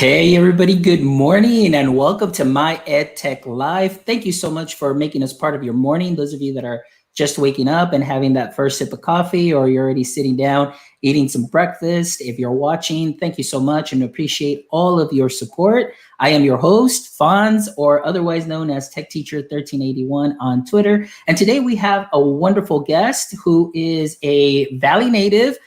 Hey everybody, good morning and welcome to My EdTech Live. Thank you so much for making us part of your morning. Those of you that are just waking up and having that first sip of coffee, or you're already sitting down eating some breakfast. If you're watching, thank you so much and appreciate all of your support. I am your host, Fonz, or otherwise known as Tech Teacher 1381 on Twitter. And today we have a wonderful guest who is a Valley native,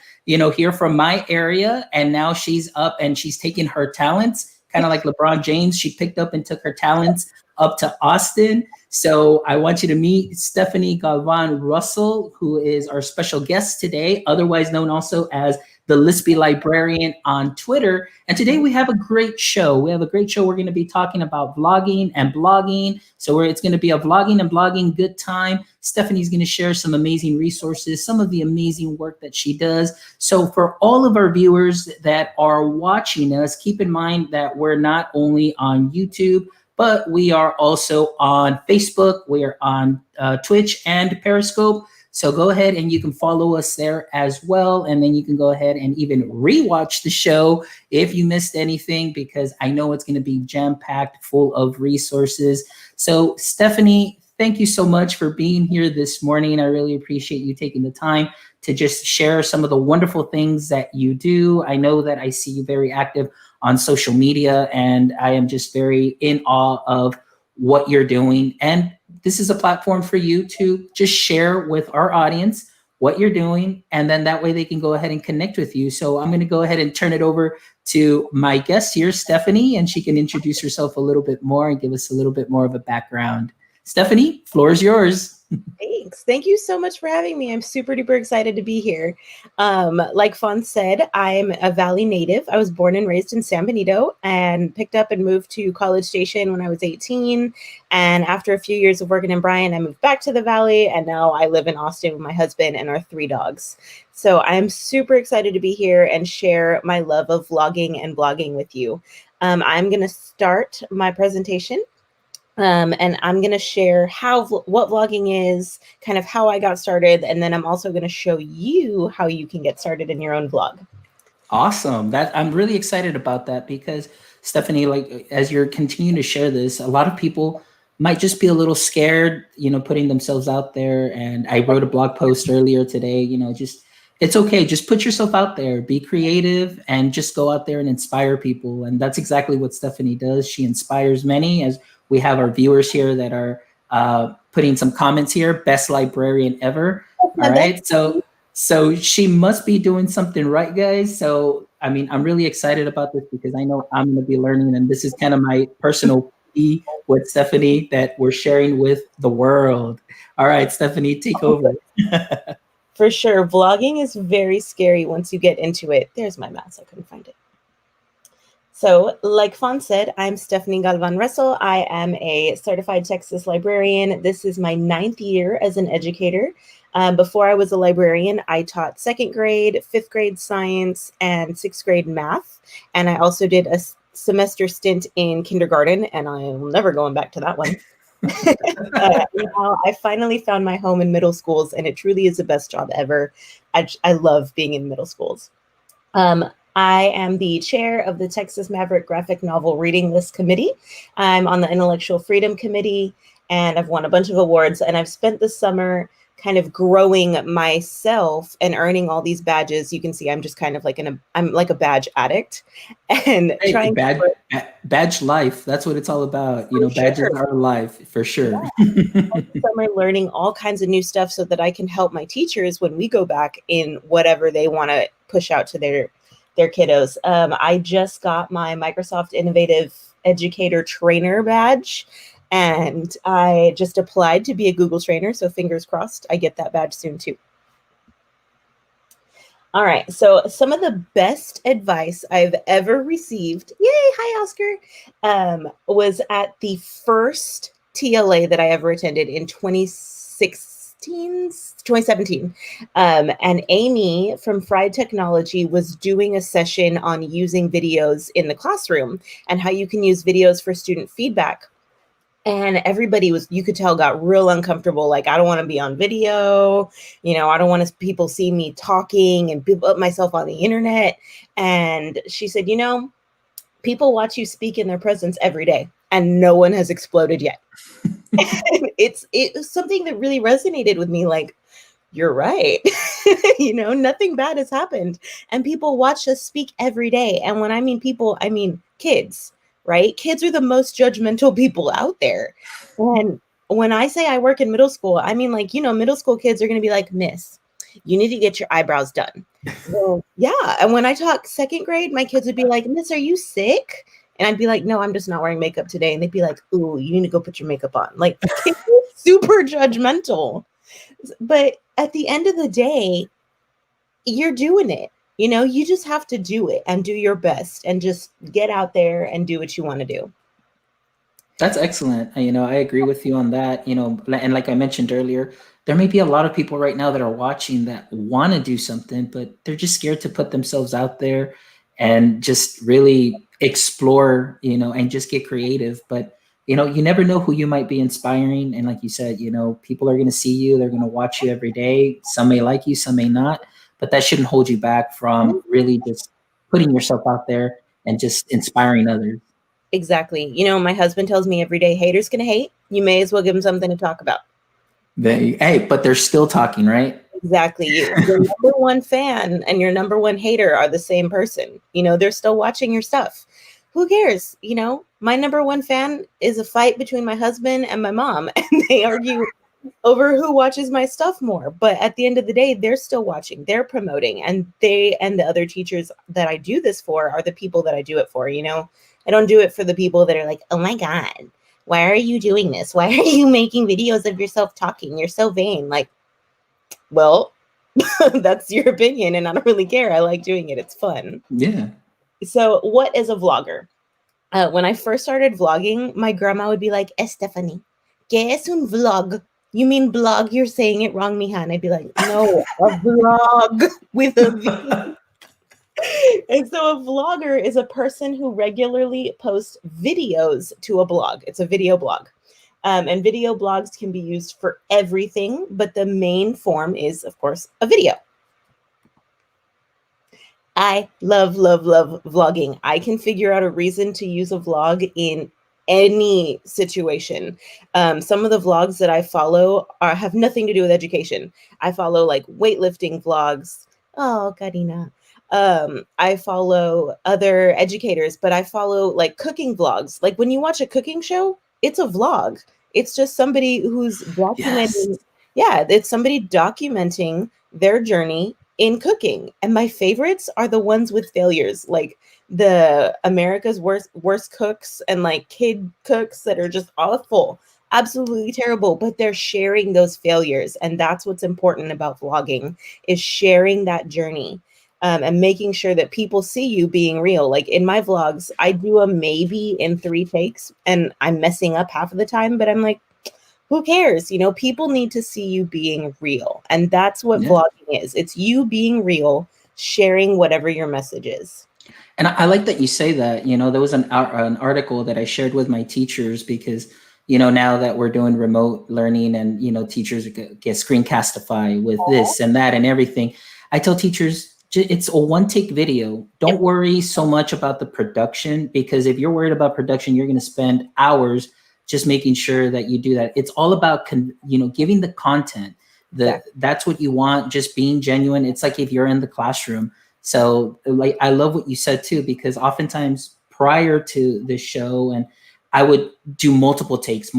here from my area. And now she's up and she's taken her talents, kind of like LeBron James. She picked up and took her talents up to Austin. So I want you to meet Stephanie Galvan Russell, who is our special guest today, otherwise known also as the Lispy Librarian on Twitter. And today we have a great show. We're going to be talking about vlogging and blogging. So it's going to be a vlogging and blogging good time. Stephanie's going to share some amazing resources, some of the amazing work that she does. So for all of our viewers that are watching us, keep in mind that we're not only on YouTube, but we are also on Facebook. We are on Twitch and Periscope. So go ahead and you can follow us there as well. And then you can go ahead and even rewatch the show if you missed anything, because I know it's going to be jam-packed full of resources. So Stephanie, thank you so much for being here this morning. I really appreciate you taking the time to just share some of the wonderful things that you do. I know that I see you very active on social media, and I am just very in awe of what you're doing. And this is a platform for you to just share with our audience what you're doing, and then that way they can go ahead and connect with you. So I'm going to go ahead and turn it over to my guest here, Stephanie, and she can introduce herself a little bit more and give us a little bit more of a background. Stephanie, floor is yours. Thanks. Thank you so much for having me. I'm super duper excited to be here. Like Fawn said, I'm a Valley native. I was born and raised in San Benito and picked up and moved to College Station when I was 18. And after a few years of working in Bryan, I moved back to the Valley, and now I live in Austin with my husband and our 3 dogs. So I'm super excited to be here and share my love of vlogging and blogging with you. I'm going to start my presentation. And I'm going to share what vlogging is, kind of how I got started, and then I'm also going to show you how you can get started in your own vlog. Awesome. I'm really excited about that, because Stephanie, like, as you're continuing to share this, a lot of people might just be a little scared, putting themselves out there. And I wrote a blog post earlier today, it's okay. Just put yourself out there, be creative, and just go out there and inspire people. And that's exactly what Stephanie does. She inspires many, as we have our viewers here that are putting some comments here. Best librarian ever. All right. So she must be doing something right, guys. So, I'm really excited about this, because I know I'm going to be learning. And this is kind of my personal plea with Stephanie that we're sharing with the world. All right, Stephanie, take over. For sure. Vlogging is very scary once you get into it. There's my mouse. I couldn't find it. So like Fawn said, I'm Stephanie Galvan Russell. I am a certified Texas librarian. This is my 9th year as an educator. Before I was a librarian, I taught 2nd grade, 5th grade science, and 6th grade math. And I also did a semester stint in kindergarten, and I'm never going back to that one. Now I finally found my home in middle schools, and it truly is the best job ever. I love being in middle schools. I am the chair of the Texas Maverick Graphic Novel Reading List Committee. I'm on the Intellectual Freedom Committee, and I've won a bunch of awards. And I've spent the summer kind of growing myself and earning all these badges. You can see I'm just kind of like I'm like a badge addict, and trying badge life. That's what it's all about. Badges are life for sure. Yeah. Summer learning all kinds of new stuff so that I can help my teachers when we go back in whatever they want to push out to their kiddos. I just got my Microsoft Innovative Educator Trainer badge, and I just applied to be a Google trainer. So fingers crossed I get that badge soon too. All right. So some of the best advice I've ever received, yay, hi, Oscar, was at the first TLA that I ever attended in 2017. And Amy from Fried Technology was doing a session on using videos in the classroom and how you can use videos for student feedback. And everybody you could tell, got real uncomfortable. Like, I don't want to be on video. I don't want people see me talking and put myself on the internet. And she said, People watch you speak in their presence every day, and no one has exploded yet. It was something that really resonated with me. Like, you're right. Nothing bad has happened. And people watch us speak every day. And when I mean people, I mean kids, right? Kids are the most judgmental people out there. And when I say I work in middle school, I mean, like, middle school kids are going to be like, Miss, you need to get your eyebrows done. Well, yeah. And when I talk second grade, my kids would be like, Miss, are you sick? And I'd be like, no, I'm just not wearing makeup today. And they'd be like, ooh, you need to go put your makeup on. Like, kids are super judgmental. But at the end of the day, you're doing it. You just have to do it and do your best and just get out there and do what you want to do. That's excellent. I agree with you on that. And like I mentioned earlier, there may be a lot of people right now that are watching that want to do something, but they're just scared to put themselves out there and just really explore, and just get creative. But, you never know who you might be inspiring. And like you said, people are going to see you, they're going to watch you every day. Some may like you, some may not, but that shouldn't hold you back from really just putting yourself out there and just inspiring others. Exactly. My husband tells me every day, haters gonna hate. You may as well give them something to talk about. But they're still talking, right? Exactly. Your number one fan and your number one hater are the same person. They're still watching your stuff. Who cares? My number one fan is a fight between my husband and my mom, and they argue over who watches my stuff more. But at the end of the day, they're still watching, they're promoting, and they and the other teachers that I do this for are the people that I do it for. I don't do it for the people that are like, oh my God, why are you doing this? Why are you making videos of yourself talking? You're so vain. Like, well, that's your opinion, and I don't really care. I like doing it. It's fun. Yeah. So what is a vlogger? When I first started vlogging, my grandma would be like, Stephanie, ¿qué es un vlog? You mean blog? You're saying it wrong, mija. And I'd be like, no, a vlog with a V. And so a vlogger is a person who regularly posts videos to a blog. It's a video blog. And video blogs can be used for everything, but the main form is, of course, a video. I love, love, love vlogging. I can figure out a reason to use a vlog in any situation. Some of the vlogs that I follow have nothing to do with education. I follow like weightlifting vlogs. Oh, Karina. I follow other educators, but I follow like cooking vlogs. Like when you watch a cooking show, it's a vlog. It's just somebody who's documenting. Yes. Yeah, it's somebody documenting their journey in cooking. And my favorites are the ones with failures, like the America's worst cooks and like kid cooks that are just awful, absolutely terrible, but they're sharing those failures. And that's what's important about vlogging, is sharing that journey. And making sure that people see you being real. Like in my vlogs, I do a maybe in 3 takes and I'm messing up half of the time, but I'm like, who cares? People need to see you being real. And that's what vlogging is. It's you being real, sharing whatever your message is. And I like that you say that. There was an article that I shared with my teachers because, now that we're doing remote learning and, teachers get screencastify with this and that and everything. I tell teachers, it's a 1-take video. Don't worry so much about the production, because if you're worried about production, you're going to spend hours just making sure that you do that. It's all about, giving the content. That's what you want, just being genuine. It's like if you're in the classroom. So like, I love what you said too, because oftentimes prior to this show, and I would do multiple takes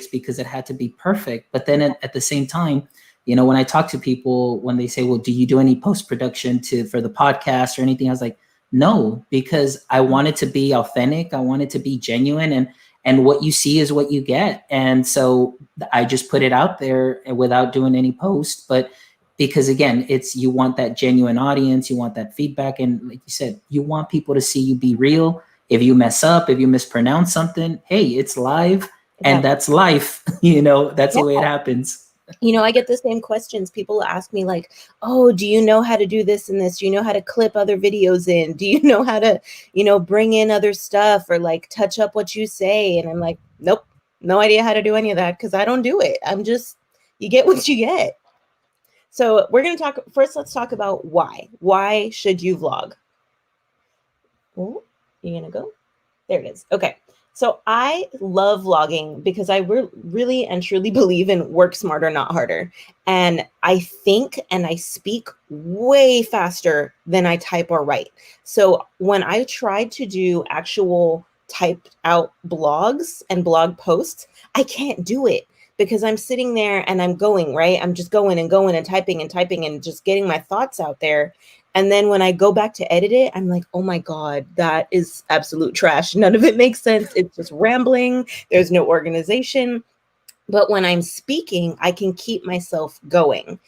because it had to be perfect. But then at the same time, when I talk to people, when they say, well, do you do any post-production for the podcast or anything? I was like, no, because I want it to be authentic. I want it to be genuine, and what you see is what you get. And so I just put it out there without doing any post. But because again, you want that genuine audience, you want that feedback. And like you said, you want people to see you be real. If you mess up, if you mispronounce something, hey, it's live and that's life. That's the way it happens. I get the same questions. People ask me like, oh, do you know how to do this and this? Do you know how to clip other videos in? Do you know how to, bring in other stuff or like touch up what you say? And I'm like, nope, no idea how to do any of that because I don't do it. I'm just, you get what you get. So we're going to let's talk about why. Why should you vlog? Oh, you going to go? There it is. Okay. So I love vlogging because I really and truly believe in work smarter, not harder. And I think and I speak way faster than I type or write. So when I tried to do actual typed out blogs and blog posts, I can't do it because I'm sitting there and I'm going, right? I'm just going and typing and just getting my thoughts out there. And then when I go back to edit it, I'm like, oh my God, that is absolute trash. None of it makes sense. It's just rambling. There's no organization. But when I'm speaking, I can keep myself going.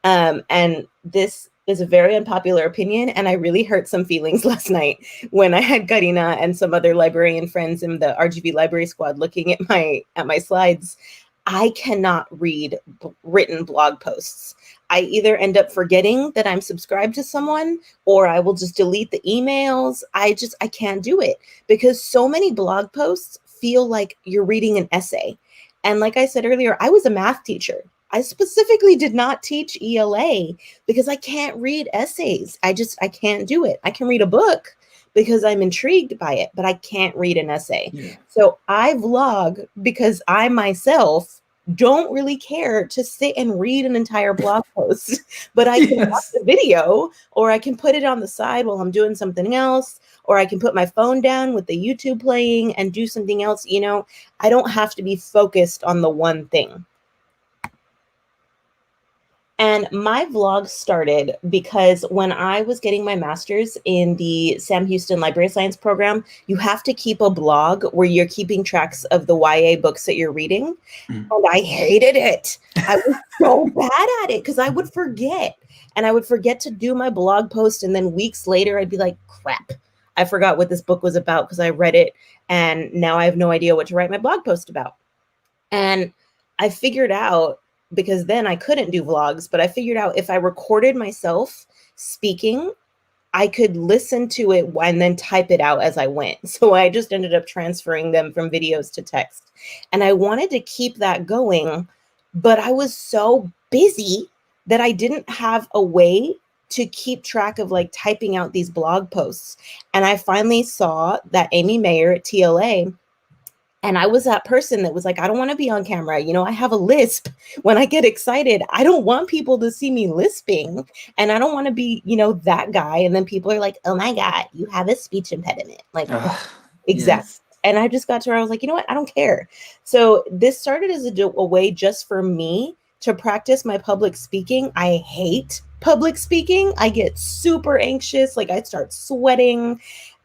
And this is a very unpopular opinion. And I really hurt some feelings last night when I had Karina and some other librarian friends in the RGB library squad looking at my slides. I cannot read written blog posts. I either end up forgetting that I'm subscribed to someone, or I will just delete the emails. I can't do it because so many blog posts feel like you're reading an essay. And like I said earlier, I was a math teacher. I specifically did not teach ELA because I can't read essays. I can't do it. I can read a book because I'm intrigued by it, but I can't read an essay. Yeah. So I vlog because I myself don't really care to sit and read an entire blog post, but I can watch the video, or I can put it on the side while I'm doing something else, or I can put my phone down with the YouTube playing and do something else. You know, I don't have to be focused on the one thing. And my vlog started because when I was getting my master's in the Sam Houston Library Science program, you have to keep a blog where you're keeping tracks of the YA books that you're reading. And I hated it. I was so bad at it because I would forget. And I would forget to do my blog post. And then weeks later, I'd be like, crap, I forgot what this book was about because I read it. And now I have no idea what to write my blog post about. And I figured out, because then I couldn't do vlogs, but I figured out if I recorded myself speaking, I could listen to it and then type it out as I went. So I just ended up transferring them from videos to text. And I wanted to keep that going, but I was so busy that I didn't have a way to keep track of like typing out these blog posts. And I finally saw that Amy Mayer at TLA. And I was that person that was like, I don't want to be on camera. You know, I have a lisp. When I get excited, I don't want people to see me lisping. And I don't want to be, you know, that guy. And then people are like, oh my God, you have a speech impediment. Like, exactly. Yes. And I just got to where I was like, you know what? I don't care. So this started as a way just for me to practice my public speaking. I hate public speaking. I get super anxious. Like I start sweating.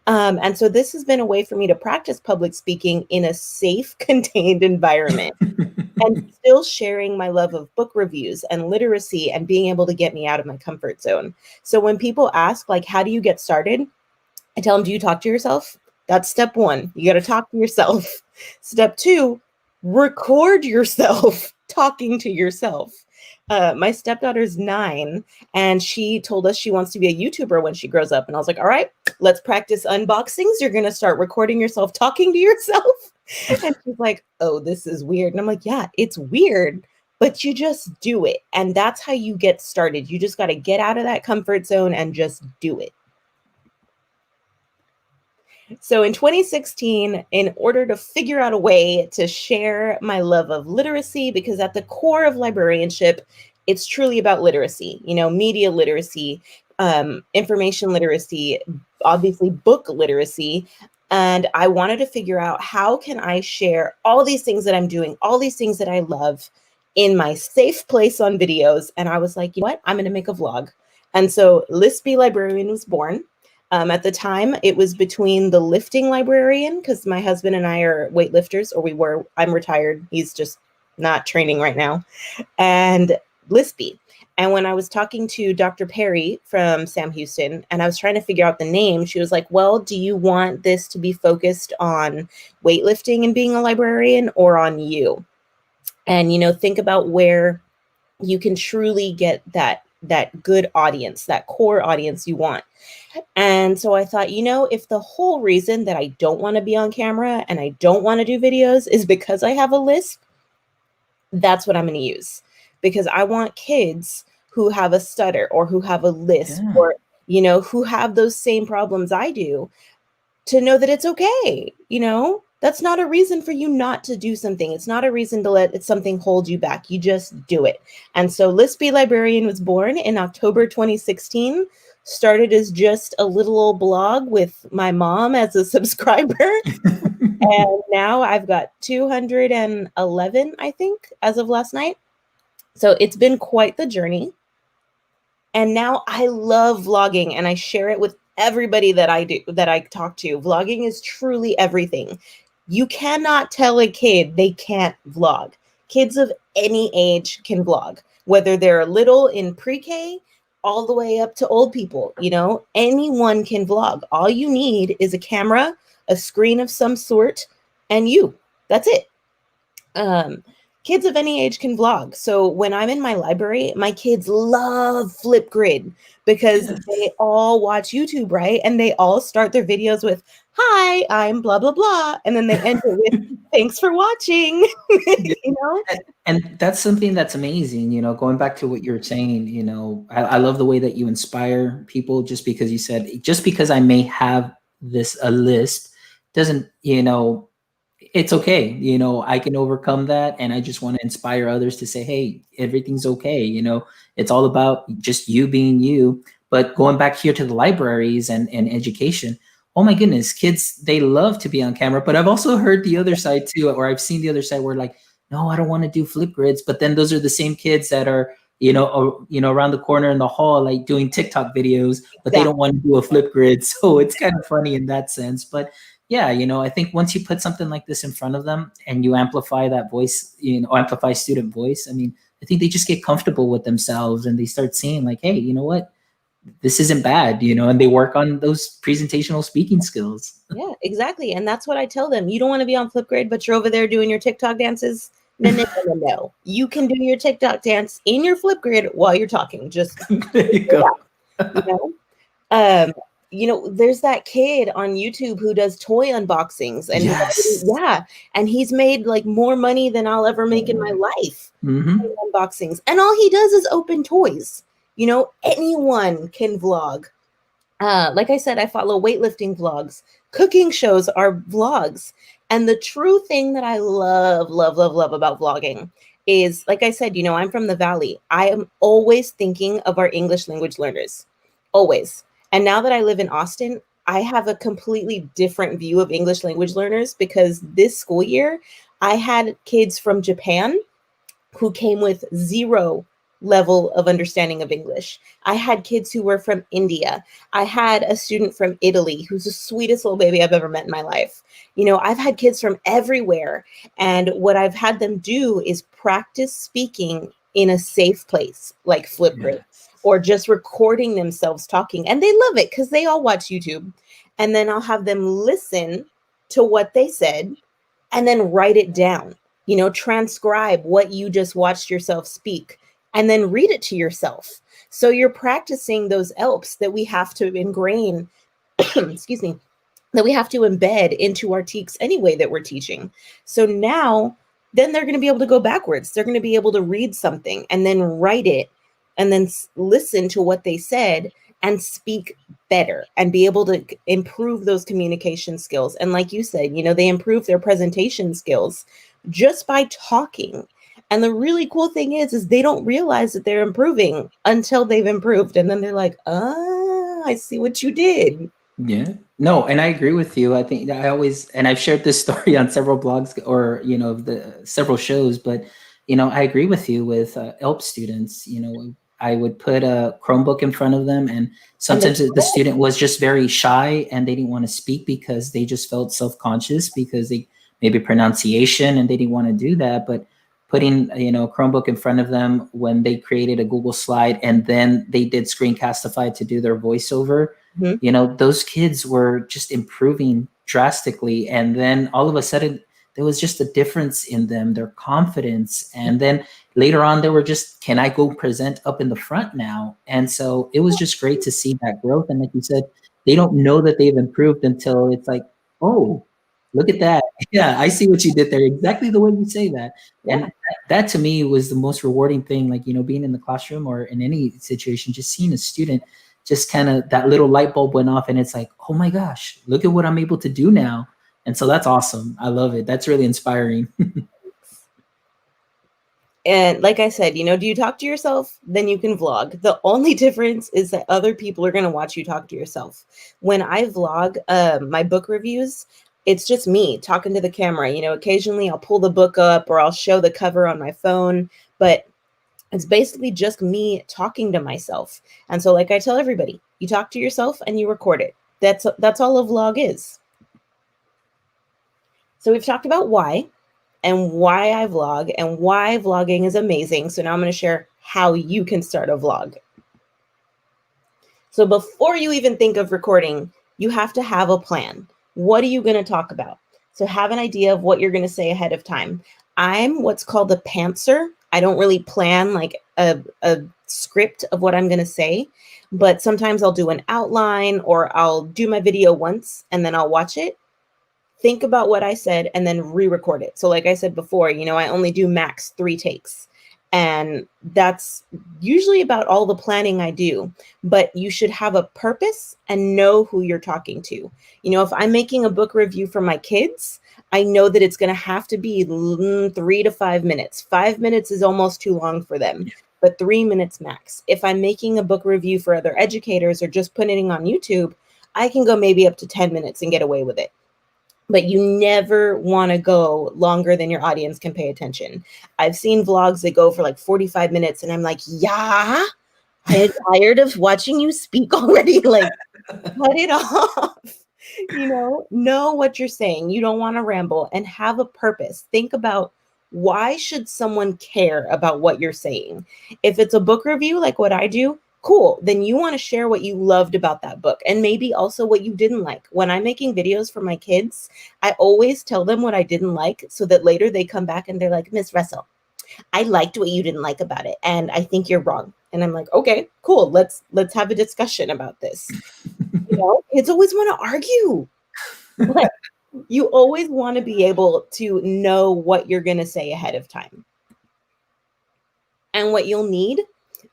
And so this has been a way for me to practice public speaking in a safe, contained environment and still sharing my love of book reviews and literacy and being able to get me out of my comfort zone. So when people ask, like, how do you get started? I tell them, do you talk to yourself? That's step one. You got to talk to yourself. Step two, record yourself talking to yourself. My stepdaughter's 9 and she told us she wants to be a YouTuber when she grows up. And I was like, all right, let's practice unboxings. You're going to start recording yourself talking to yourself. And she's like, oh, this is weird. And I'm like, yeah, it's weird, but you just do it. And that's how you get started. You just got to get out of that comfort zone and just do it. So in 2016, in order to figure out a way to share my love of literacy, because at the core of librarianship, it's truly about literacy, you know, media literacy, information literacy, obviously book literacy. And I wanted to figure out how can I share all these things that I'm doing, all these things that I love in my safe place on videos. And I was like, you know what, I'm going to make a vlog. And so Lispy Librarian was born. At the time, it was between the lifting librarian, because my husband and I are weightlifters, or we were. I'm retired. He's just not training right now. And Lispy. And when I was talking to Dr. Perry from Sam Houston, and I was trying to figure out the name, she was like, well, do you want this to be focused on weightlifting and being a librarian, or on you? And, you know, think about where you can truly get that good audience, that core audience you want. And so I thought, you know, if the whole reason that I don't want to be on camera and I don't want to do videos is because I have a lisp, that's what I'm going to use. Because I want kids who have a stutter or who have a lisp or, you know, who have those same problems I do. to know that it's okay. That's not a reason for you not to do something. It's not a reason to let something hold you back. You just do it. And so Let's Be Librarian was born in October 2016, started as just a little old blog with my mom as a subscriber. And now I've got 211, I think, as of last night. So it's been quite the journey. And now I love vlogging, and I share it with everybody that I talk to. Vlogging is truly everything. You cannot tell a kid they can't vlog. Kids of any age can vlog, whether they're little in pre-K all the way up to old people. Anyone can vlog. All you need is a camera, a screen of some sort, and you. That's it. Kids of any age can vlog. So when I'm in my library, my kids love Flipgrid because they all watch YouTube, right? And they all start their videos with, "Hi, I'm blah, blah, blah." And then they end it with, "Thanks for watching." And that's something that's amazing, going back to what you're saying, I love the way that you inspire people, just because you said, just because I may have a list doesn't, it's okay. I can overcome that. And I just want to inspire others to say, hey, everything's okay. It's all about just you being you. But going back here to the libraries and education, oh my goodness, kids, they love to be on camera. But I've also heard the other side too, or I've seen the other side where like, no, I don't want to do Flipgrids. But then those are the same kids that are, around the corner in the hall, like doing TikTok videos, but they don't want to do a Flipgrid. So it's kind of funny in that sense. But yeah, I think once you put something like this in front of them and you amplify that voice, amplify student voice, I mean, I think they just get comfortable with themselves and they start seeing like, hey, you know what? This isn't bad, and they work on those presentational speaking skills. Yeah, exactly. And that's what I tell them. You don't want to be on Flipgrid, but you're over there doing your TikTok dances. No. You can do your TikTok dance in your Flipgrid while you're talking. Just there you go. There's that kid on YouTube who does toy unboxings, and and he's made like more money than I'll ever make in my life. Unboxings, and all he does is open toys. Anyone can vlog. Like I said, I follow weightlifting vlogs. Cooking shows are vlogs. And the true thing that I love about vlogging is, like I said, I'm from the Valley. I am always thinking of our English language learners. Always. And now that I live in Austin, I have a completely different view of English language learners, because this school year, I had kids from Japan who came with zero level of understanding of English. I had kids who were from India. I had a student from Italy who's the sweetest little baby I've ever met in my life. I've had kids from everywhere. And what I've had them do is practice speaking in a safe place, like Flipgrid, or just recording themselves talking. And they love it because they all watch YouTube. And then I'll have them listen to what they said and then write it down, transcribe what you just watched yourself speak, and then read it to yourself. So you're practicing those ELPs that we have to ingrain, excuse me, that we have to embed into our TEKS anyway that we're teaching. So now, then they're going to be able to go backwards. They're going to be able to read something and then write it and then listen to what they said and speak better and be able to improve those communication skills. And like you said, they improve their presentation skills just by talking. And the really cool thing is they don't realize that they're improving until they've improved. And then they're like, I see what you did. Yeah, no, and I agree with you. I think and I've shared this story on several blogs or, the several shows, but, I agree with you with ELP students. I would put a Chromebook in front of them, and sometimes the student was just very shy and they didn't want to speak because they just felt self-conscious because they maybe pronunciation and they didn't want to do that. But putting, a Chromebook in front of them when they created a Google slide and then they did Screencastify to do their voiceover, those kids were just improving drastically. And then all of a sudden there was just a difference in them, their confidence. And then later on, they were just, can I go present up in the front now? And so it was just great to see that growth. And like you said, they don't know that they've improved until it's like, oh, look at that. Yeah, I see what you did there. Exactly the way you say that. Yeah. And that to me was the most rewarding thing, like, being in the classroom or in any situation, just seeing a student just kind of that little light bulb went off, and it's like, oh my gosh, look at what I'm able to do now. And so that's awesome. I love it. That's really inspiring. And like I said, do you talk to yourself? Then you can vlog. The only difference is that other people are going to watch you talk to yourself. When I vlog my book reviews, it's just me talking to the camera. Occasionally I'll pull the book up or I'll show the cover on my phone, but it's basically just me talking to myself. And so like I tell everybody, you talk to yourself and you record it. That's all a vlog is. So we've talked about why and why I vlog and why vlogging is amazing. So now I'm going to share how you can start a vlog. So before you even think of recording, you have to have a plan. What are you going to talk about? So have an idea of what you're going to say ahead of time. I'm what's called a pantser. I don't really plan like a script of what I'm going to say, but sometimes I'll do an outline or I'll do my video once and then I'll watch it, think about what I said, and then re-record it. So like I said before, I only do max 3 takes. And that's usually about all the planning I do. But you should have a purpose and know who you're talking to. If I'm making a book review for my kids, I know that it's going to have to be 3 to 5 minutes. 5 minutes is almost too long for them, but 3 minutes max. If I'm making a book review for other educators or just putting it on YouTube, I can go maybe up to 10 minutes and get away with it. But you never want to go longer than your audience can pay attention. I've seen vlogs that go for like 45 minutes and I'm like, yeah, I'm tired of watching you speak already. Like, cut it off. Know what you're saying. You don't want to ramble and have a purpose. Think about, why should someone care about what you're saying? If it's a book review, like what I do, cool. Then you want to share what you loved about that book and maybe also what you didn't like. When I'm making videos for my kids, I always tell them what I didn't like so that later they come back and they're like, Miss Russell, I liked what you didn't like about it, and I think you're wrong. And I'm like, okay, cool. Let's have a discussion about this. Kids always want to argue. But you always want to be able to know what you're going to say ahead of time. And what you'll need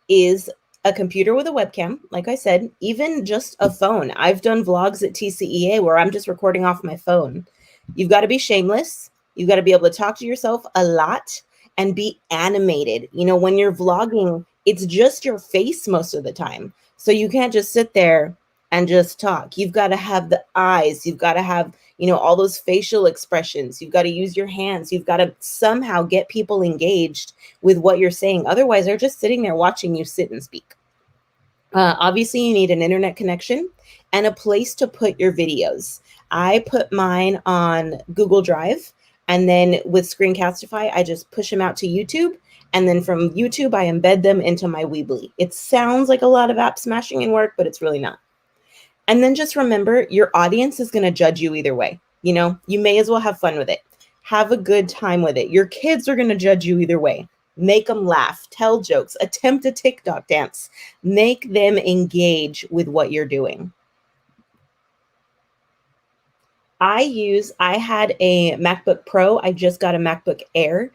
is a computer with a webcam, like I said, even just a phone. I've done vlogs at TCEA where I'm just recording off my phone. You've got to be shameless. You've got to be able to talk to yourself a lot and be animated. When you're vlogging, it's just your face most of the time. So you can't just sit there and just talk. You've got to have the eyes. You've got to have, all those facial expressions. You've got to use your hands. You've got to somehow get people engaged with what you're saying. Otherwise, they're just sitting there watching you sit and speak. Obviously, you need an internet connection and a place to put your videos. I put mine on Google Drive, and then with Screencastify, I just push them out to YouTube. And then from YouTube, I embed them into my Weebly. It sounds like a lot of app smashing and work, but it's really not. And then just remember, your audience is going to judge you either way. You may as well have fun with it. Have a good time with it. Your kids are going to judge you either way. Make them laugh, tell jokes, attempt a TikTok dance. Make them engage with what you're doing. I had a MacBook Pro. I just got a MacBook Air.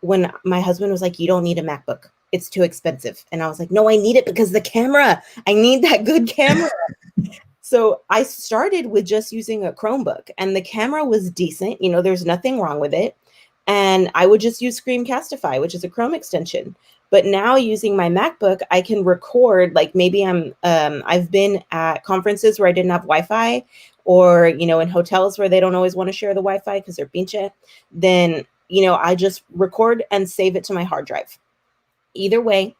When my husband was like, you don't need a MacBook, it's too expensive. And I was like, no, I need it because the camera, I need that good camera. So I started with just using a Chromebook, and the camera was decent. There's nothing wrong with it. And I would just use Screencastify, which is a Chrome extension. But now using my MacBook, I can record, like maybe I've been at conferences where I didn't have Wi-Fi, or, in hotels where they don't always want to share the Wi-Fi because they're pinche. Then, I just record and save it to my hard drive. Either way,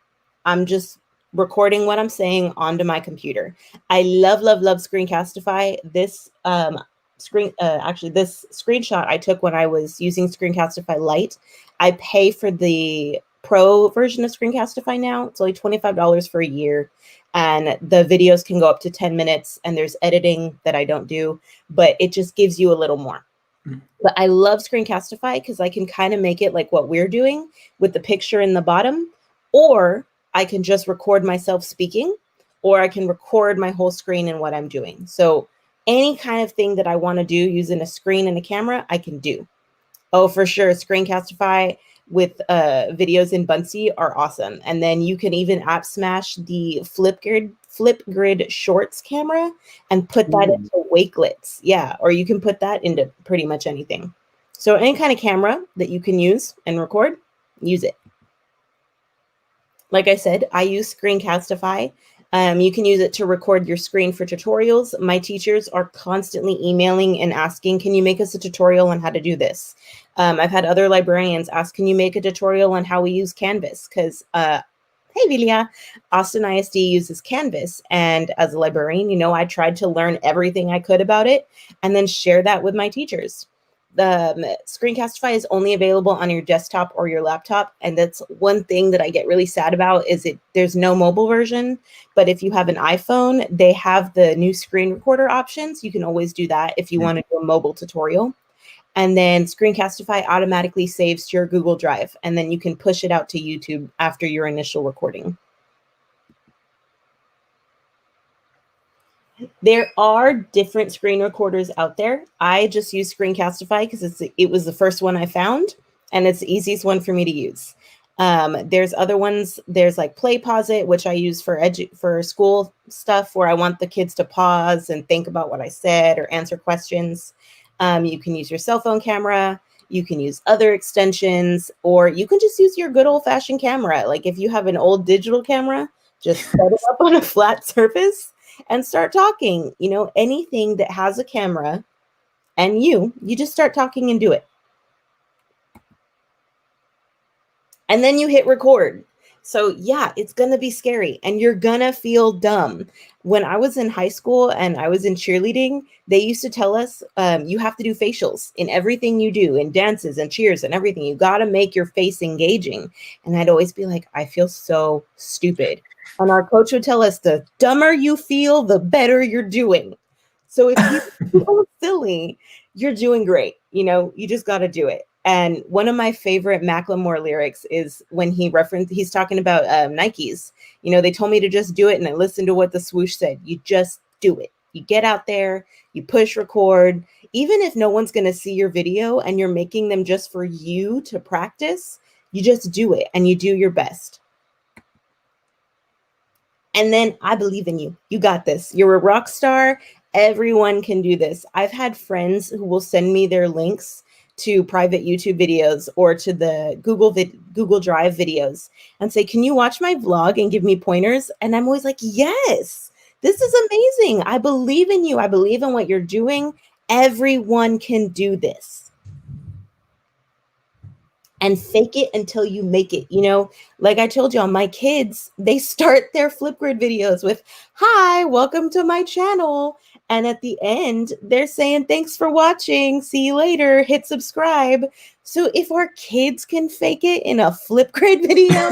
I'm just recording what I'm saying onto my computer. I love, love, love Screencastify. This this screenshot I took when I was using Screencastify Lite. I pay for the pro version of Screencastify now. It's only $25 for a year. And the videos can go up to 10 minutes, and there's editing that I don't do, but it just gives you a little more. But I love Screencastify because I can kind of make it like what we're doing with the picture in the bottom, or I can just record myself speaking, or I can record my whole screen and what I'm doing. So any kind of thing that I want to do using a screen and a camera, I can do. Oh, for sure. Screencastify. with videos in Buncee are awesome. And then you can even app smash the Flipgrid Shorts camera and put that into Wakelets. Yeah, or you can put that into pretty much anything. So any kind of camera that you can use and record, use it. Like I said, I use Screencastify. You can use it to record your screen for tutorials. My teachers are constantly emailing and asking, can you make us a tutorial on how to do this? I've had other librarians ask, can you make a tutorial on how we use Canvas? Because, hey, Vilia, Austin ISD uses Canvas. And as a librarian, you know, I tried to learn everything I could about it and then share that with my teachers. The Screencastify is only available on your desktop or your laptop, and that's one thing that I get really sad about is there's no mobile version. But if you have an iPhone, they have the new screen recorder options. You can always do that if you want to do a mobile tutorial. And then Screencastify automatically saves to your Google Drive, and then you can push it out to YouTube after your initial recording. There are different screen recorders out there. I just use Screencastify because it was the first one I found, and it's the easiest one for me to use. There's other ones. There's like PlayPause, which I use for school stuff where I want the kids to pause and think about what I said or answer questions. You can use your cell phone camera. You can use other extensions, or you can just use your good old-fashioned camera. Like if you have an old digital camera, just set it up on a flat surface and start talking. You know, anything that has a camera and you just start talking and do it. And then you hit record. So yeah, it's going to be scary and you're going to feel dumb. When I was in high school and I was in cheerleading, they used to tell us, you have to do facials in everything you do, in dances and cheers and everything. You got to make your face engaging. And I'd always be like, I feel so stupid. And our coach would tell us, the dumber you feel, the better you're doing. So if you feel silly, you're doing great. You know, you just got to do it. And one of my favorite Macklemore lyrics is when he's talking about Nikes. You know, they told me to just do it, and I listened to what the swoosh said. You just do it. You get out there, you push record. Even if no one's going to see your video and you're making them just for you to practice, you just do it and you do your best. And then I believe in you. You got this. You're a rock star. Everyone can do this. I've had friends who will send me their links to private YouTube videos or to the Google Drive videos and say, can you watch my vlog and give me pointers? And I'm always like, yes, this is amazing. I believe in you. I believe in what you're doing. Everyone can do this. And fake it until you make it. You know, like I told y'all, my kids, they start their Flipgrid videos with, hi, welcome to my channel. And at the end, they're saying, thanks for watching. See you later. Hit subscribe. So if our kids can fake it in a Flipgrid video,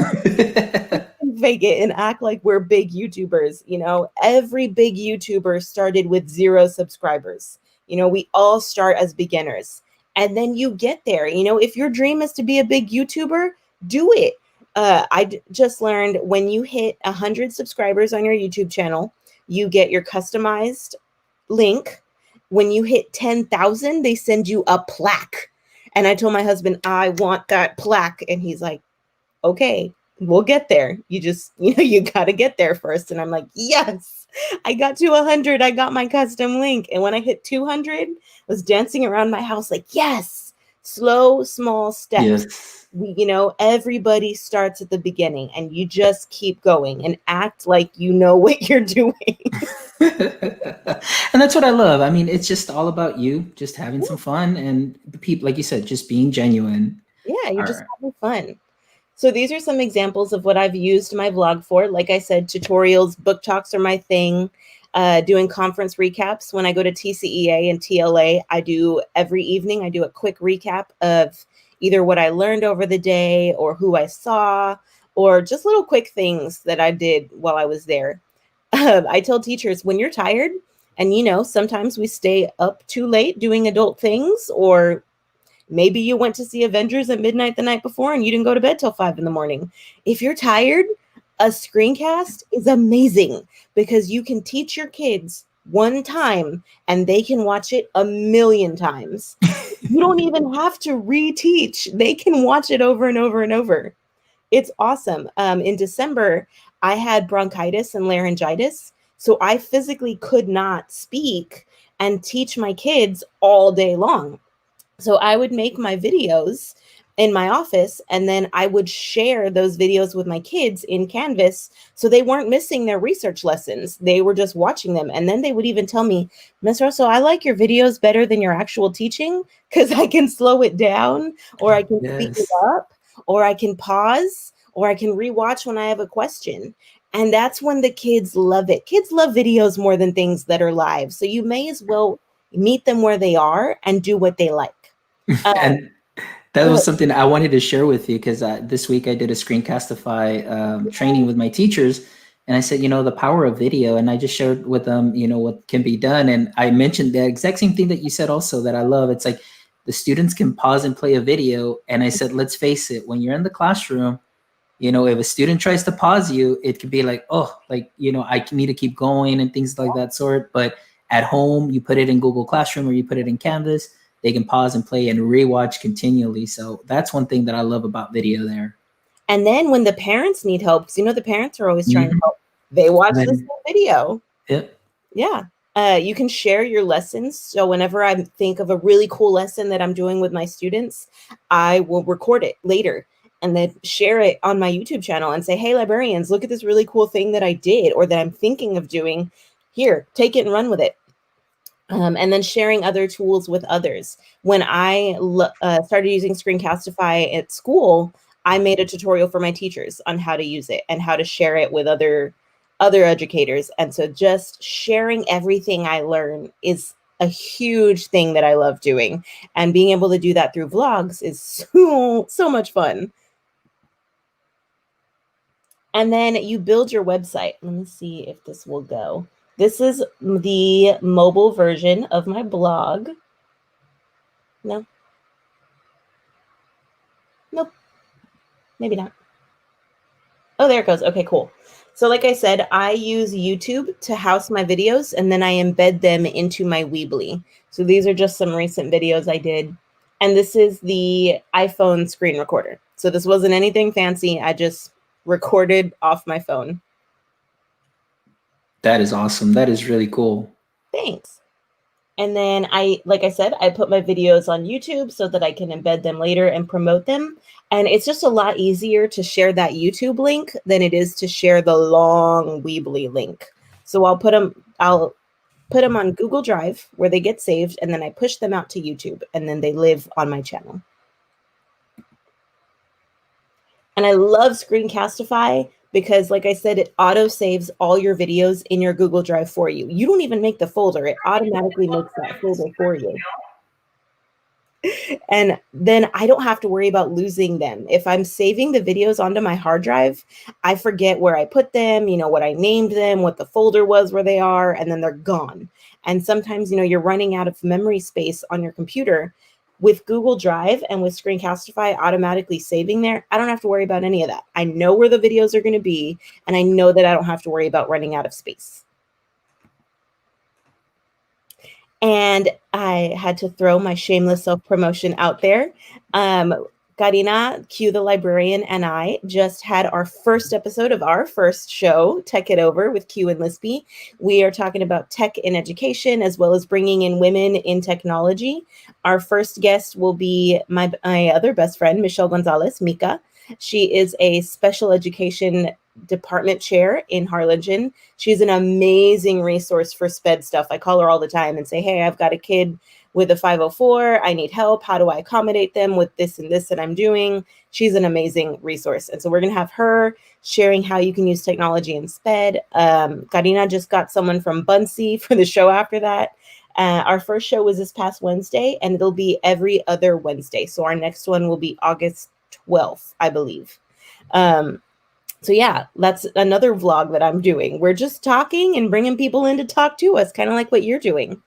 fake it and act like we're big YouTubers. You know, every big YouTuber started with 0 subscribers. You know, we all start as beginners. And then you get there. You know, if your dream is to be a big YouTuber, do it. I just learned when you hit 100 subscribers on your YouTube channel, you get your customized link. When you hit 10,000, they send you a plaque. And I told my husband, I want that plaque. And he's like, okay, we'll get there. You just, you know, you got to get there first. And I'm like, yes, I got to 100. I got my custom link. And when I hit 200, I was dancing around my house like, yes, slow, small steps. Yes. You know, everybody starts at the beginning and you just keep going and act like you know what you're doing. And that's what I love. I mean, it's just all about you, just having some fun and the people, like you said, just being genuine. Yeah, you're just having fun. So these are some examples of what I've used my vlog for. Like I said, tutorials, book talks are my thing. Doing conference recaps. When I go to TCEA and TLA, I do every evening, I do a quick recap of either what I learned over the day or who I saw, or just little quick things that I did while I was there. I tell teachers, when you're tired, and you know, sometimes we stay up too late doing adult things, or maybe you went to see Avengers at midnight the night before and you didn't go to bed till 5 a.m. If you're tired, a screencast is amazing because you can teach your kids one time and they can watch it 1,000,000 times. You don't even have to reteach. They can watch it over and over and over. It's awesome. In December, I had bronchitis and laryngitis, so I physically could not speak and teach my kids all day long. So I would make my videos in my office, and then I would share those videos with my kids in Canvas, so they weren't missing their research lessons. They were just watching them. And then they would even tell me, Miss Russell, I like your videos better than your actual teaching because I can slow it down, or I can speed it Yes. up, or I can pause, or I can rewatch when I have a question. And that's when the kids love it. Kids love videos more than things that are live. So you may as well meet them where they are and do what they like. And that Go was ahead. something I wanted to share with you because this week I did a Screencastify training with my teachers. And I said, the power of video. And I just shared with them, what can be done. And I mentioned the exact same thing that you said also that I love. It's like the students can pause and play a video. And I said, let's face it, when you're in the classroom, if a student tries to pause you, it could be like, oh, like, I need to keep going and things like that sort. But at home, you put it in Google Classroom or you put it in Canvas, they can pause and play and rewatch continually. So that's one thing that I love about video there. And then when the parents need help, because the parents are always trying to Mhm. help, they watch the Then, same video. yep. Yeah. You can share your lessons. So whenever I think of a really cool lesson that I'm doing with my students, I will record it later and then share it on my YouTube channel and say, hey, librarians, look at this really cool thing that I did or that I'm thinking of doing. Here, take it and run with it. And then sharing other tools with others. When I started using Screencastify at school, I made a tutorial for my teachers on how to use it and how to share it with other educators. And so just sharing everything I learn is a huge thing that I love doing. And being able to do that through vlogs is so much fun. And then you build your website. Let me see if this will go. This is the mobile version of my blog. No. Nope. Maybe not. Oh, there it goes. Okay, cool. So like I said, I use YouTube to house my videos, and then I embed them into my Weebly. So these are just some recent videos I did. And this is the iPhone screen recorder. So this wasn't anything fancy. I just recorded off my phone. That is awesome. That is really cool. Thanks. And then like I said, I put my videos on YouTube so that I can embed them later and promote them. And it's just a lot easier to share that YouTube link than it is to share the long Weebly link. So I'll put them on Google Drive where they get saved, and then I push them out to YouTube, and then they live on my channel. And I love Screencastify because, like I said, it auto saves all your videos in your Google Drive for you. You don't even make the folder. It automatically makes that folder for you. And then I don't have to worry about losing them. If I'm saving the videos onto my hard drive, I forget where I put them, what I named them, what the folder was, where they are, and then they're gone. And sometimes, you're running out of memory space on your computer. With Google Drive and with Screencastify automatically saving there, I don't have to worry about any of that. I know where the videos are going to be, and I know that I don't have to worry about running out of space. And I had to throw my shameless self-promotion out there. Karina, Q the Librarian, and I just had our first episode of our first show, Tech It Over with Q and Lispy. We are talking about tech in education as well as bringing in women in technology. Our first guest will be my other best friend, Michelle Gonzalez, Mika. She is a special education department chair in Harlingen. She's an amazing resource for SPED stuff. I call her all the time and say, hey, I've got a kid with a 504. I need help. How do I accommodate them with this and this that I'm doing? She's an amazing resource. And so we're going to have her sharing how you can use technology in SPED. Karina just got someone from Bunsey for the show after that. Our first show was this past Wednesday, and it'll be every other Wednesday. So our next one will be August 12th, I believe. So yeah, that's another vlog that I'm doing. We're just talking and bringing people in to talk to us, kind of like what you're doing.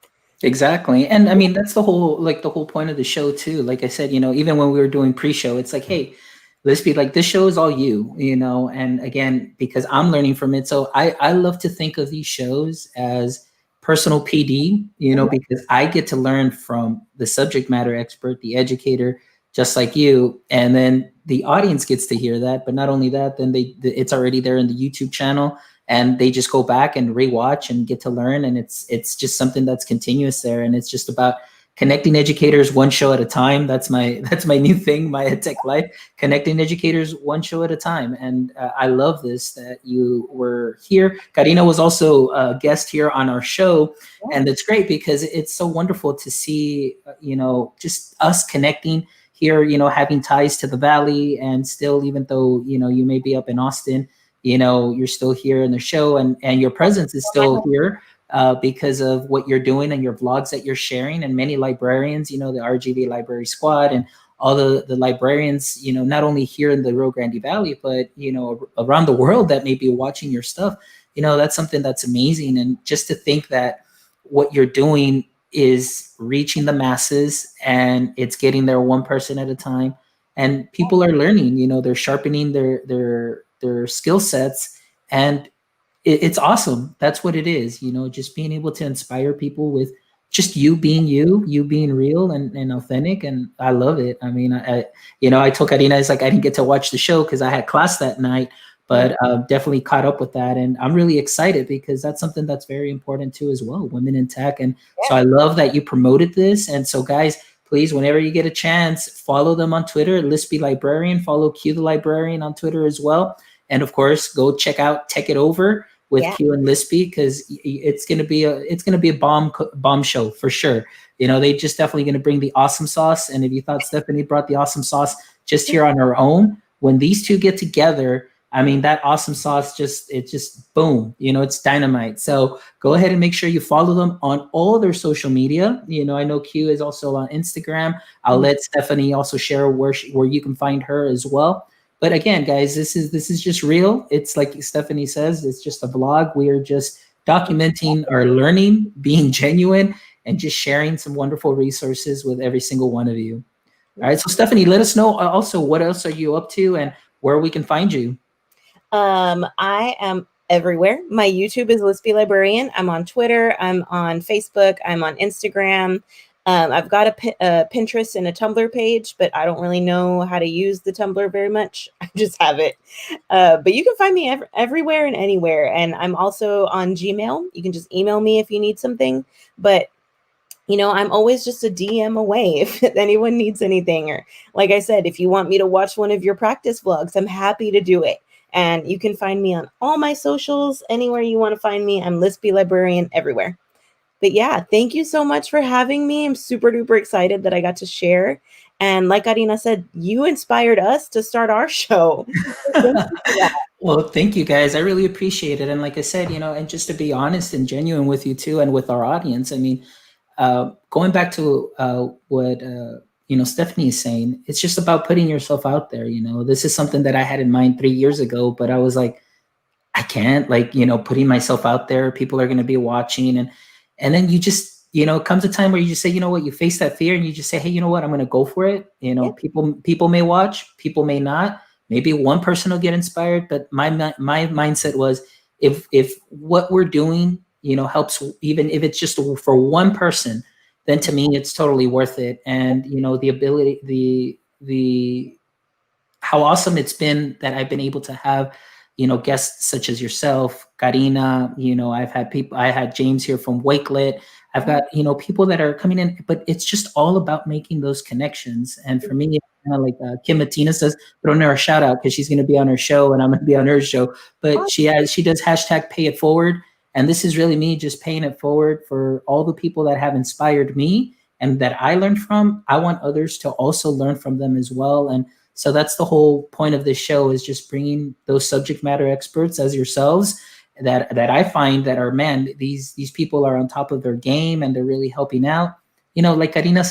Exactly. And I mean, that's the whole point of the show too. Like I said, even when we were doing pre-show, it's like, hey, let's be like, this show is all you, and again, because I'm learning from it. So I love to think of these shows as personal PD, because I get to learn from the subject matter expert, the educator, just like you, and then the audience gets to hear that. But not only that, then it's already there in the YouTube channel, and they just go back and rewatch and get to learn, and it's just something that's continuous there, and it's just about connecting educators one show at a time. That's my new thing, my EdTech life, connecting educators one show at a time. And I love this that you were here. Karina was also a guest here on our show, and it's great because it's so wonderful to see, just us connecting here, having ties to the Valley, and still, even though, you may be up in Austin, you're still here in the show, and your presence is still here because of what you're doing and your vlogs that you're sharing. And many librarians, the RGV Library Squad, and all the librarians, not only here in the Rio Grande Valley, but, around the world that may be watching your stuff, that's something that's amazing. And just to think that what you're doing is reaching the masses, and it's getting there one person at a time, and people are learning, they're sharpening their skill sets, and it's awesome. That's what it is, just being able to inspire people with just you being real and authentic. And I love it. I mean, I told Karina, it's like I didn't get to watch the show because I had class that night, but definitely caught up with that. And I'm really excited because that's something that's very important too as well, women in tech. And so I love that you promoted this. And so guys, please, whenever you get a chance, follow them on Twitter, Lispy Librarian, follow Q the Librarian on Twitter as well. And of course, go check out Tech It Over with Q and Lispy, because it's gonna be a bomb show for sure. They just definitely gonna bring the awesome sauce. And if you thought Stephanie brought the awesome sauce just here on her own, when these two get together, I mean, that awesome sauce just boom, it's dynamite. So go ahead and make sure you follow them on all their social media. I know Q is also on Instagram. I'll let Stephanie also share where you can find her as well. But again, guys, this is just real. It's like Stephanie says, it's just a vlog. We are just documenting our learning, being genuine, and just sharing some wonderful resources with every single one of you. All right. So Stephanie, let us know also, what else are you up to and where we can find you? I am everywhere. My YouTube is Lispy Librarian. I'm on Twitter. I'm on Facebook. I'm on Instagram. I've got a Pinterest and a Tumblr page, but I don't really know how to use the Tumblr very much. I just have it. But you can find me everywhere and anywhere. And I'm also on Gmail. You can just email me if you need something. But, I'm always just a DM away if anyone needs anything. Or like I said, if you want me to watch one of your practice vlogs, I'm happy to do it. And you can find me on all my socials, anywhere you want to find me. I'm Lispy Librarian everywhere. But yeah, thank you so much for having me. I'm super duper excited that I got to share. And like Karina said, you inspired us to start our show. Well, thank you guys. I really appreciate it. And like I said, and just to be honest and genuine with you too, and with our audience, I mean, going back to what Stephanie is saying, it's just about putting yourself out there. This is something that I had in mind 3 years ago, but I was like, I can't, putting myself out there. People are going to be watching, and then you just, comes a time where you just say, what, you face that fear and you just say, hey, you know what, I'm going to go for it. People may watch, people may not. Maybe one person will get inspired, but my mindset was, if what we're doing, helps, even if it's just for one person, then to me it's totally worth it. And the ability, the how awesome it's been that I've been able to have guests such as yourself, Karina. I had James here from Wakelet. I've got people that are coming in, but it's just all about making those connections. And for me, kind of like Kim Matina says, throwing her a shout out because she's going to be on her show and I'm going to be on her show. But she does hashtag Pay It Forward. And this is really me just paying it forward for all the people that have inspired me and that I learned from. I want others to also learn from them as well. And so that's the whole point of this show, is just bringing those subject matter experts as yourselves that I find that are, man, these people are on top of their game and they're really helping out. Like Karina,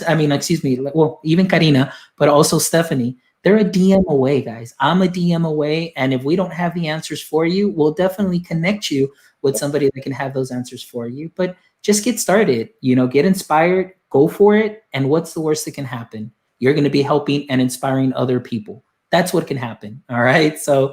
even Karina, but also Stephanie, they're a DM away, guys. I'm a DM away. And if we don't have the answers for you, we'll definitely connect you with somebody that can have those answers for you. But just get started, get inspired, go for it. And what's the worst that can happen? You're going to be helping and inspiring other people. that's what can happen. All right. So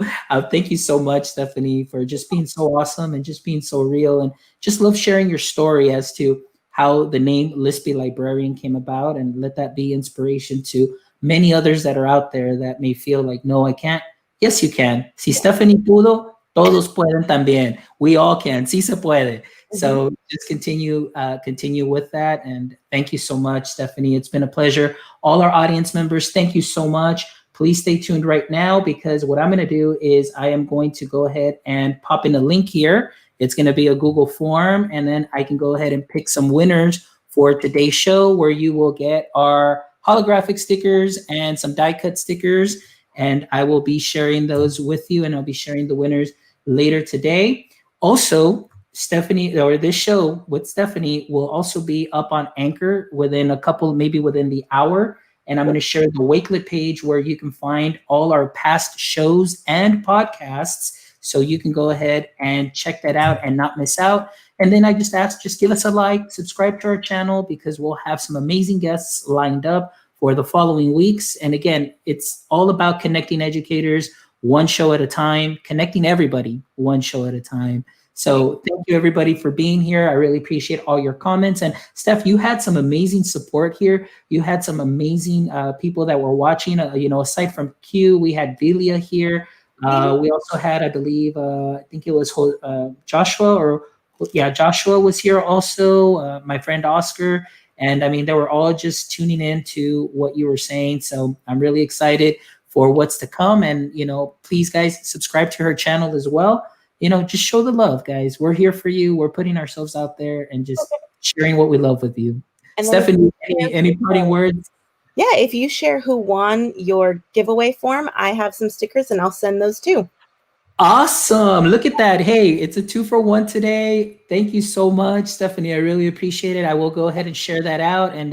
thank you so much, Stephanie, for just being so awesome and just being so real, and just love sharing your story as to how the name Lispy Librarian came about, and let that be inspiration to many others that are out there that may feel like, no, I can't. Yes, you can. Si Stephanie pudo, todos pueden también. We all can. Si se puede. Mhm. So just continue with that. And thank you so much, Stephanie. It's been a pleasure. All our audience members, thank you so much. Please stay tuned right now, because what I'm going to do is I am going to go ahead and pop in a link here. It's going to be a Google form, and then I can go ahead and pick some winners for today's show, where you will get our holographic stickers and some die cut stickers. And I will be sharing those with you, and I'll be sharing the winners later today. Also, Stephanie, or this show with Stephanie, will also be up on Anchor within a couple, maybe within the hour. And I'm going to share the Wakelet page where you can find all our past shows and podcasts. So you can go ahead and check that out and not miss out. And then I just ask, just give us a like, subscribe to our channel, because we'll have some amazing guests lined up for the following weeks. And again, it's all about connecting educators one show at a time, connecting everybody one show at a time. So thank you everybody for being here. I really appreciate all your comments. And Steph, you had some amazing support here. You had some amazing people that were watching. Aside from Q, we had Vilia here. We also had, I believe, I think it was Joshua, Joshua was here also. My friend Oscar. And I mean, they were all just tuning in to what you were saying. So I'm really excited for what's to come. And, please guys, subscribe to her channel as well. Just show the love, guys. We're here for you. We're putting ourselves out there and just sharing what we love with you. And Stephanie, any parting words? Yeah, if you share who won your giveaway form, I have some stickers and I'll send those too. Awesome. Look at that. Hey, it's a 2-for-1 today. Thank you so much, Stephanie. I really appreciate it. I will go ahead and share that out and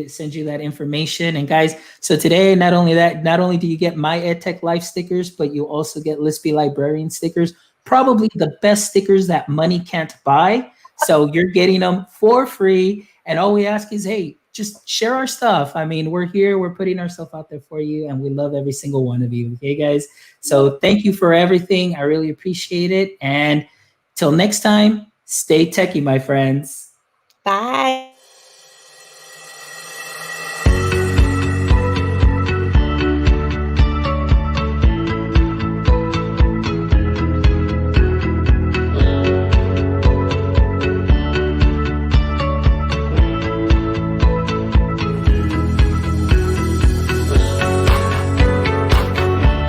send you that information. And guys, so today, not only do you get my EdTech Life stickers, but you also get Lispy Librarian stickers, probably the best stickers that money can't buy. So you're getting them for free. And all we ask is, hey, just share our stuff. I mean, we're here, we're putting ourselves out there for you, and we love every single one of you. Okay, guys? So thank you for everything. I really appreciate it. And till next time, stay techie, my friends. Bye.